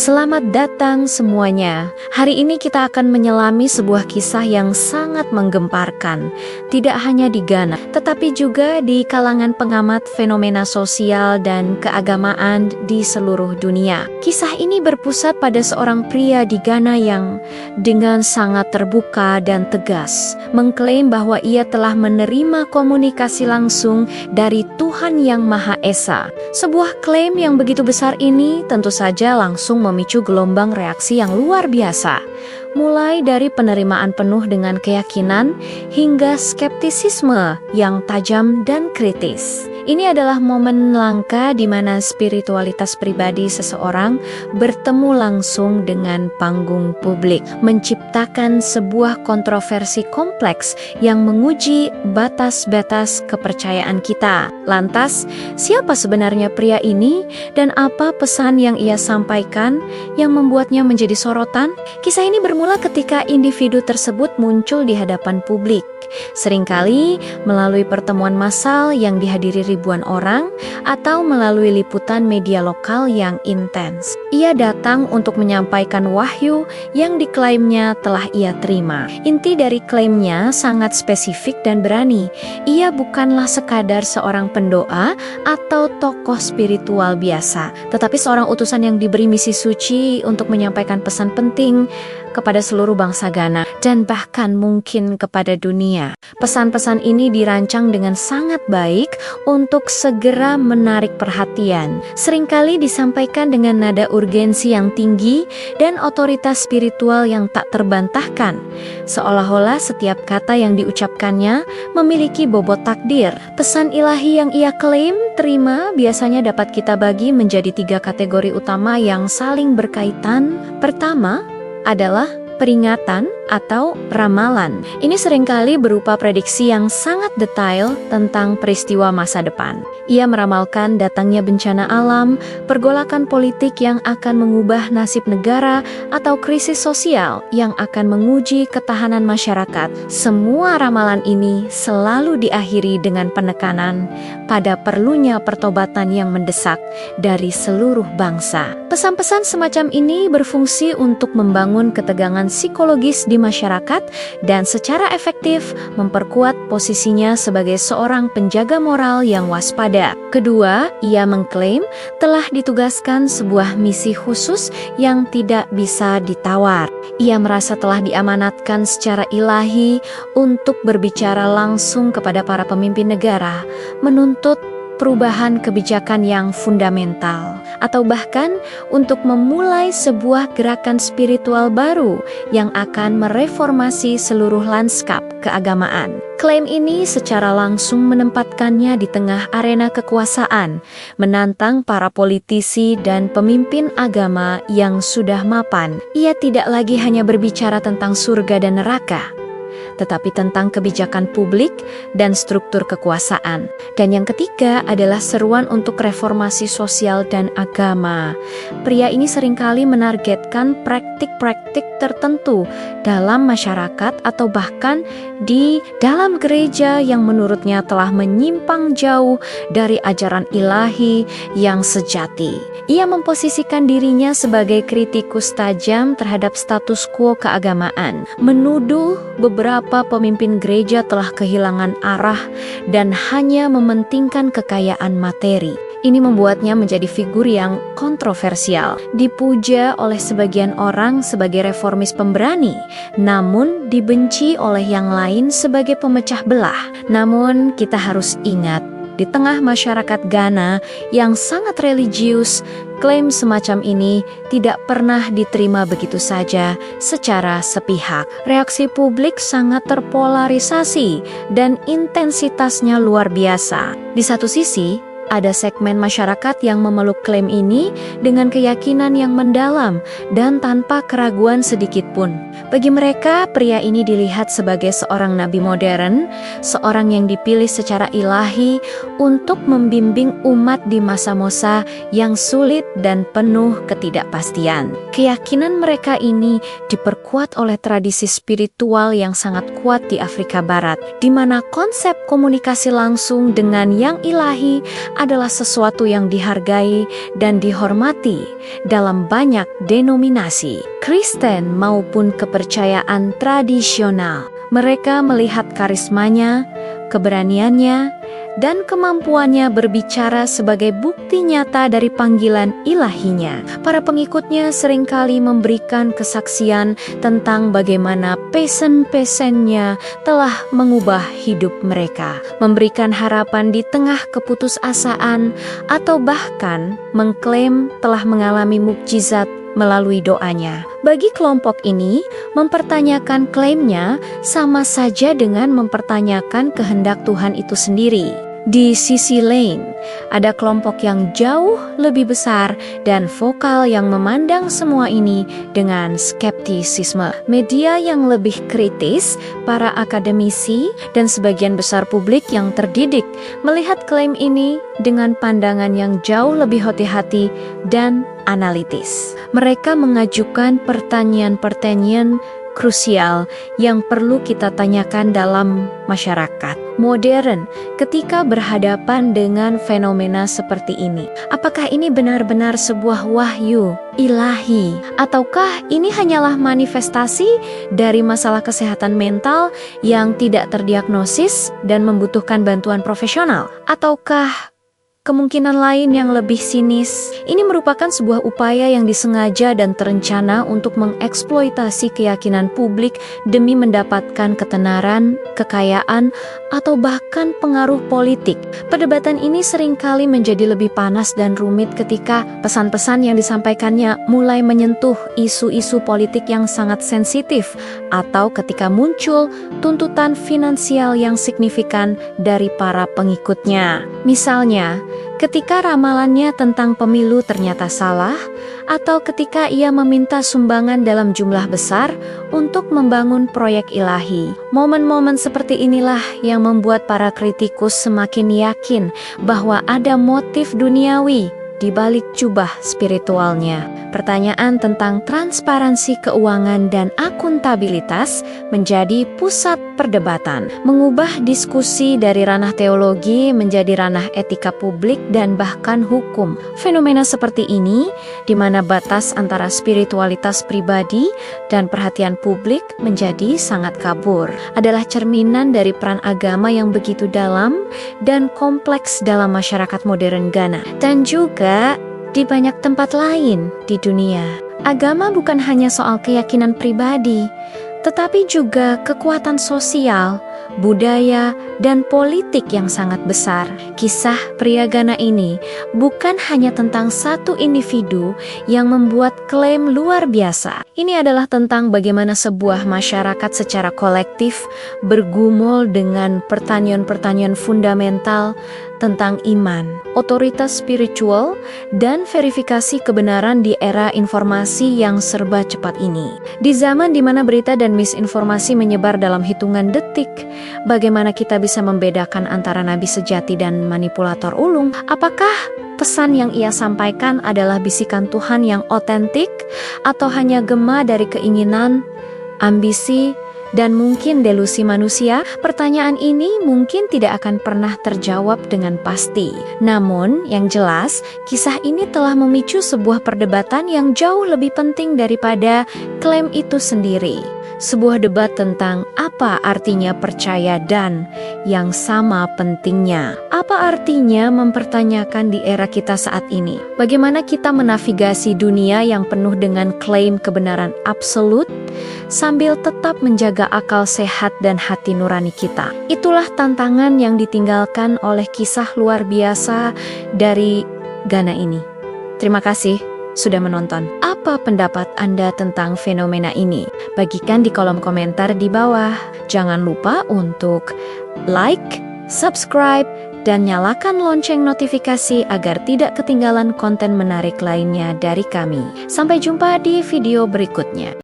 Selamat datang semuanya. Hari ini kita akan menyelami sebuah kisah yang sangat menggemparkan. Tidak hanya di Ghana, tetapi juga di kalangan pengamat fenomena sosial dan keagamaan di seluruh dunia. Kisah ini berpusat pada seorang pria di Ghana yang dengan sangat terbuka dan tegas mengklaim bahwa ia telah menerima komunikasi langsung dari Tuhan Yang Maha Esa. Sebuah klaim yang begitu besar ini tentu saja langsung memicu gelombang reaksi yang luar biasa, mulai dari penerimaan penuh dengan keyakinan hingga skeptisisme yang tajam dan kritis. Ini adalah momen langka di mana spiritualitas pribadi seseorang bertemu langsung dengan panggung publik, menciptakan sebuah kontroversi kompleks yang menguji batas-batas kepercayaan kita. Lantas, siapa sebenarnya pria ini dan apa pesan yang ia sampaikan yang membuatnya menjadi sorotan? Kisah ini bermula ketika individu tersebut muncul di hadapan publik, seringkali melalui pertemuan massal yang dihadiri ribuan orang atau melalui liputan media lokal yang intens. Ia datang untuk menyampaikan wahyu yang diklaimnya telah ia terima. Inti dari klaimnya sangat spesifik dan berani. Ia bukanlah sekadar seorang pendoa atau tokoh spiritual biasa, tetapi seorang utusan yang diberi misi suci untuk menyampaikan pesan penting kepada seluruh bangsa Ghana dan bahkan mungkin kepada dunia. Pesan-pesan ini dirancang dengan sangat baik untuk segera menarik perhatian. Seringkali disampaikan dengan nada urgensi yang tinggi dan otoritas spiritual yang tak terbantahkan. Seolah-olah setiap kata yang diucapkannya memiliki bobot takdir. Pesan ilahi yang ia klaim terima biasanya dapat kita bagi menjadi 3 kategori utama yang saling berkaitan. Pertama adalah peringatan atau ramalan. Ini seringkali berupa prediksi yang sangat detail tentang peristiwa masa depan. Ia meramalkan datangnya bencana alam, pergolakan politik yang akan mengubah nasib negara, atau krisis sosial yang akan menguji ketahanan masyarakat. Semua ramalan ini selalu diakhiri dengan penekanan pada perlunya pertobatan yang mendesak dari seluruh bangsa. Pesan-pesan semacam ini berfungsi untuk membangun ketegangan psikologis di masyarakat dan secara efektif memperkuat posisinya sebagai seorang penjaga moral yang waspada. Kedua, ia mengklaim telah ditugaskan sebuah misi khusus yang tidak bisa ditawar. Ia merasa telah diamanatkan secara ilahi untuk berbicara langsung kepada para pemimpin negara, menuntut perubahan kebijakan yang fundamental, atau bahkan untuk memulai sebuah gerakan spiritual baru yang akan mereformasi seluruh lanskap keagamaan. Klaim ini secara langsung menempatkannya di tengah arena kekuasaan, menantang para politisi dan pemimpin agama yang sudah mapan. Ia tidak lagi hanya berbicara tentang surga dan neraka, tetapi tentang kebijakan publik dan struktur kekuasaan. Dan yang ketiga adalah seruan untuk reformasi sosial dan agama. Pria ini seringkali menargetkan praktik-praktik tertentu dalam masyarakat atau bahkan di dalam gereja yang menurutnya telah menyimpang jauh dari ajaran ilahi yang sejati. Ia memposisikan dirinya sebagai kritikus tajam terhadap status quo keagamaan, menuduh beberapa pemimpin gereja telah kehilangan arah dan hanya mementingkan kekayaan materi. Ini membuatnya menjadi figur yang kontroversial, dipuja oleh sebagian orang sebagai reformis pemberani, namun dibenci oleh yang lain sebagai pemecah belah. Namun kita harus ingat, di tengah masyarakat Ghana yang sangat religius, klaim semacam ini tidak pernah diterima begitu saja secara sepihak. Reaksi publik sangat terpolarisasi dan intensitasnya luar biasa. Di satu sisi, ada segmen masyarakat yang memeluk klaim ini dengan keyakinan yang mendalam dan tanpa keraguan sedikit pun. Bagi mereka, pria ini dilihat sebagai seorang nabi modern, seorang yang dipilih secara ilahi untuk membimbing umat di masa-masa yang sulit dan penuh ketidakpastian. Keyakinan mereka ini diperkuat oleh tradisi spiritual yang sangat kuat di Afrika Barat, di mana konsep komunikasi langsung dengan yang ilahi adalah sesuatu yang dihargai dan dihormati dalam banyak denominasi, Kristen maupun kepercayaan tradisional. Mereka melihat karismanya, keberaniannya, dan kemampuannya berbicara sebagai bukti nyata dari panggilan ilahinya. Para pengikutnya seringkali memberikan kesaksian tentang bagaimana pesen-pesennya telah mengubah hidup mereka, memberikan harapan di tengah keputusasaan, atau bahkan mengklaim telah mengalami mukjizat melalui doanya. Bagi kelompok ini, mempertanyakan klaimnya sama saja dengan mempertanyakan kehendak Tuhan itu sendiri. Di sisi lain, ada kelompok yang jauh lebih besar dan vokal yang memandang semua ini dengan skeptisisme. Media yang lebih kritis, para akademisi, dan sebagian besar publik yang terdidik melihat klaim ini dengan pandangan yang jauh lebih hati-hati dan analitis. Mereka mengajukan pertanyaan-pertanyaan krusial yang perlu kita tanyakan dalam masyarakat modern ketika berhadapan dengan fenomena seperti ini. Apakah ini benar-benar sebuah wahyu ilahi, ataukah ini hanyalah manifestasi dari masalah kesehatan mental yang tidak terdiagnosis dan membutuhkan bantuan profesional? Ataukah kemungkinan lain yang lebih sinis? Ini merupakan sebuah upaya yang disengaja dan terencana untuk mengeksploitasi keyakinan publik demi mendapatkan ketenaran, kekayaan, atau bahkan pengaruh politik. Perdebatan ini seringkali menjadi lebih panas dan rumit ketika pesan-pesan yang disampaikannya mulai menyentuh isu-isu politik yang sangat sensitif, atau ketika muncul tuntutan finansial yang signifikan dari para pengikutnya. Misalnya, ketika ramalannya tentang pemilu ternyata salah, atau ketika ia meminta sumbangan dalam jumlah besar untuk membangun proyek ilahi. Momen-momen seperti inilah yang membuat para kritikus semakin yakin bahwa ada motif duniawi di balik jubah spiritualnya. Pertanyaan tentang transparansi keuangan dan akuntabilitas menjadi pusat perdebatan, mengubah diskusi dari ranah teologi menjadi ranah etika publik dan bahkan hukum. Fenomena seperti ini, di mana batas antara spiritualitas pribadi dan perhatian publik menjadi sangat kabur, adalah cerminan dari peran agama yang begitu dalam dan kompleks dalam masyarakat modern Ghana, dan juga di banyak tempat lain di dunia. Agama bukan hanya soal keyakinan pribadi, tetapi juga kekuatan sosial, budaya, dan politik yang sangat besar. Kisah pria Ghana ini bukan hanya tentang satu individu yang membuat klaim luar biasa. Ini adalah tentang bagaimana sebuah masyarakat secara kolektif bergumul dengan pertanyaan-pertanyaan fundamental tentang iman, otoritas spiritual, dan verifikasi kebenaran di era informasi yang serba cepat ini. Di zaman di mana berita dan misinformasi menyebar dalam hitungan detik, bagaimana kita bisa membedakan antara nabi sejati dan manipulator ulung? Apakah pesan yang ia sampaikan adalah bisikan Tuhan yang otentik, atau hanya gema dari keinginan, ambisi, dan mungkin delusi manusia? Pertanyaan ini mungkin tidak akan pernah terjawab dengan pasti. Namun, yang jelas, kisah ini telah memicu sebuah perdebatan yang jauh lebih penting daripada klaim itu sendiri. Sebuah debat tentang apa artinya percaya dan, yang sama pentingnya, apa artinya mempertanyakan di era kita saat ini. Bagaimana kita menavigasi dunia yang penuh dengan klaim kebenaran absolut, sambil tetap menjaga akal sehat dan hati nurani kita. Itulah tantangan yang ditinggalkan oleh kisah luar biasa dari Ghana ini. Terima kasih sudah menonton. Apa pendapat Anda tentang fenomena ini? Bagikan di kolom komentar di bawah. Jangan lupa untuk like, subscribe, dan nyalakan lonceng notifikasi agar tidak ketinggalan konten menarik lainnya dari kami. Sampai jumpa di video berikutnya.